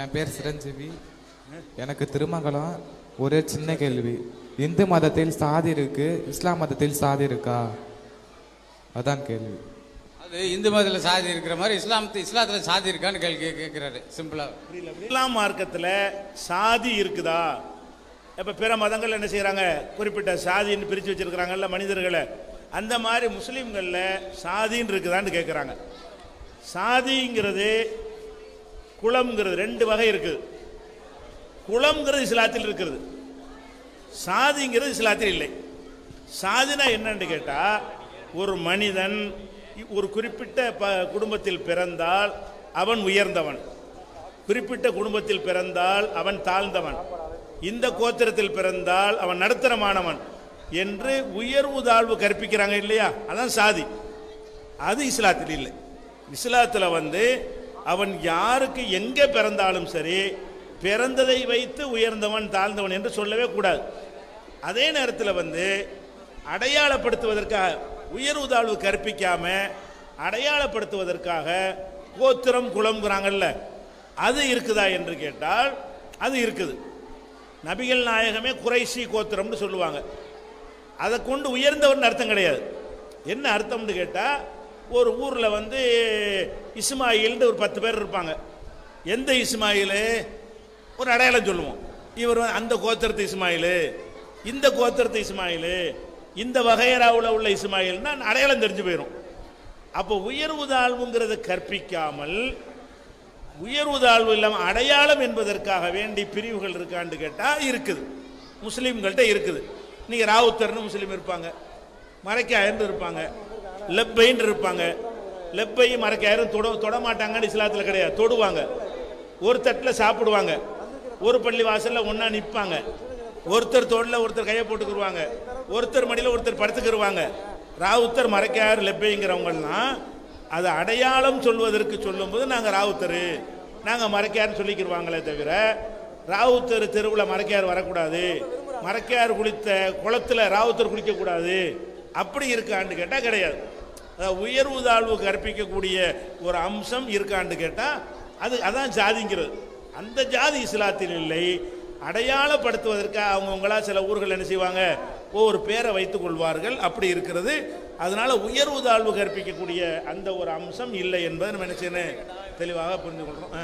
என் பேர் சிரஞ்சீவி. எனக்கு திருமங்கலம். ஒரே சின்ன கேள்வி, இந்து மதத்தில் சாதி இருக்கு, இஸ்லாம் மதத்தில் சாதி இருக்கா? அதான் கேள்வி. அது இந்து மதத்தில் சாதி இருக்கிற மாதிரி இஸ்லாத்தில் சாதி இருக்கான்னு கேள்வி கேட்குறாரு. சிம்பிளா இஸ்லாம் மார்க்கத்தில் சாதி இருக்குதா? இப்போ பிற மதங்கள் என்ன செய்கிறாங்க, குறிப்பிட்ட சாதின்னு பிரித்து வச்சிருக்கிறாங்கல்ல மனிதர்களை, அந்த மாதிரி முஸ்லீம்களில் சாதின்னு இருக்குதான்னு கேட்குறாங்க. சாதிங்கிறது குலம்ங்கிறது ரெண்டு வகை இருக்குது. குலம்ங்கிறது இஸ்லாத்தில் இருக்கிறது, சாதிங்கிறது இஸ்லாத்தில் இல்லை. சாதினா என்னன்னு கேட்டால், ஒரு மனிதன் ஒரு குறிப்பிட்ட குடும்பத்தில் பிறந்தால் அவன் உயர்ந்தவன், குறிப்பிட்ட குடும்பத்தில் பிறந்தால் அவன் தாழ்ந்தவன், இந்த கோத்திரத்தில் பிறந்தால் அவன் நடுத்தரமானவன் என்று உயர்வு தாழ்வு கற்பிக்கிறாங்க இல்லையா, அதான் சாதி. அது இஸ்லாத்தில் இல்லை. இஸ்லாத்தில் அவன் யாருக்கு எங்கே பிறந்தாலும் சரி, பிறந்ததை வைத்து உயர்ந்தவன் தாழ்ந்தவன் என்று சொல்லவே கூடாது. அதே நேரத்தில் அடையாளப்படுத்துவதற்காக உயர்வு தாழ்வு கற்பிக்காம அடையாளப்படுத்துவதற்காக கோத்திரம் குலம்ங்கிறாங்கல்ல, அது இருக்குதா என்று கேட்டால் அது இருக்குது. நபிகள் நாயகமே குறைசி கோத்திரம்னு சொல்லுவாங்க. அதை கொண்டு உயர்ந்தவன் அர்த்தம் கிடையாது. என்ன அர்த்தம்னு கேட்டால், ஒரு ஊரில் இஸ்மாயில்னு ஒரு 10 பேர் இருப்பாங்க. எந்த இஸ்மாயில் ஒரு அடையாளம் சொல்லுவோம், இவர் அந்த கோத்திரத்து இஸ்மாயில், இந்த கோத்திரத்து இஸ்மாயில், இந்த வகையராவில் உள்ள இஸ்மாயில்னா அடையாளம் தெரிஞ்சு போயிடும். அப்போ உயர்வு தாழ்வுங்கிறத கற்பிக்காமல், உயர்வு தாழ்வு இல்லாமல் அடையாளம் என்பதற்காக வேண்டி பிரிவுகள் இருக்கான்னு கேட்டால் இருக்குது. முஸ்லீம்கள்ட்ட இருக்குது. நீங்கள் ராவுத்தர்னு முஸ்லீம் இருப்பாங்க, மரைக்காயர்னு இருப்பாங்க, லெப்பைன்னு இருப்பாங்க. லெப்பை மரைக்காயரும் தொட மாட்டாங்கன்னு இஸ்லாத்தில் கிடையாது, தொடுவாங்க. ஒரு தட்டில் சாப்பிடுவாங்க, ஒரு பள்ளி வாசலில் ஒன்றா நிற்பாங்க, ஒருத்தர் தோளில் ஒருத்தர் கையை போட்டுக்கிடுவாங்க, ஒருத்தர் மடியில் ஒருத்தர் படுத்துக்கிடுவாங்க. ராவுத்தர் மரைக்காயர் லெப்பைங்கிறவங்கலாம் அது அடையாளம் சொல்வதற்கு சொல்லும்போது நாங்கள் ராவுத்தர் நாங்கள் மரைக்காயர்னு சொல்லிக்கிடுவாங்களே தவிர, ராவுத்தர் தெருவில் மரைக்காயர் வரக்கூடாது, மரைக்காயர் குளித்த குளத்தில் ராவுத்தர் குளிக்கக்கூடாது அப்படி இருக்கான்னு கேட்டால் கிடையாது. உயர்வு தாழ்வு கற்பிக்கக்கூடிய ஒரு அம்சம் இருக்கான்னு கேட்டால் அதான் ஜாதிங்கிறது. அந்த ஜாதி இஸ்லாத்தில் இல்லை. அடையாளப்படுத்துவதற்காக அவங்கவுங்களா சில ஊர்கள் என்ன செய்வாங்க, ஒவ்வொரு பேரை வைத்துக் கொள்வார்கள், அப்படி இருக்கிறது. அதனால உயர்வு தாழ்வு கற்பிக்கக்கூடிய அந்த ஒரு அம்சம் இல்லை என்பதை நம்ம என்ன செய்யணும், தெளிவாக புரிந்து கொள்றோம்.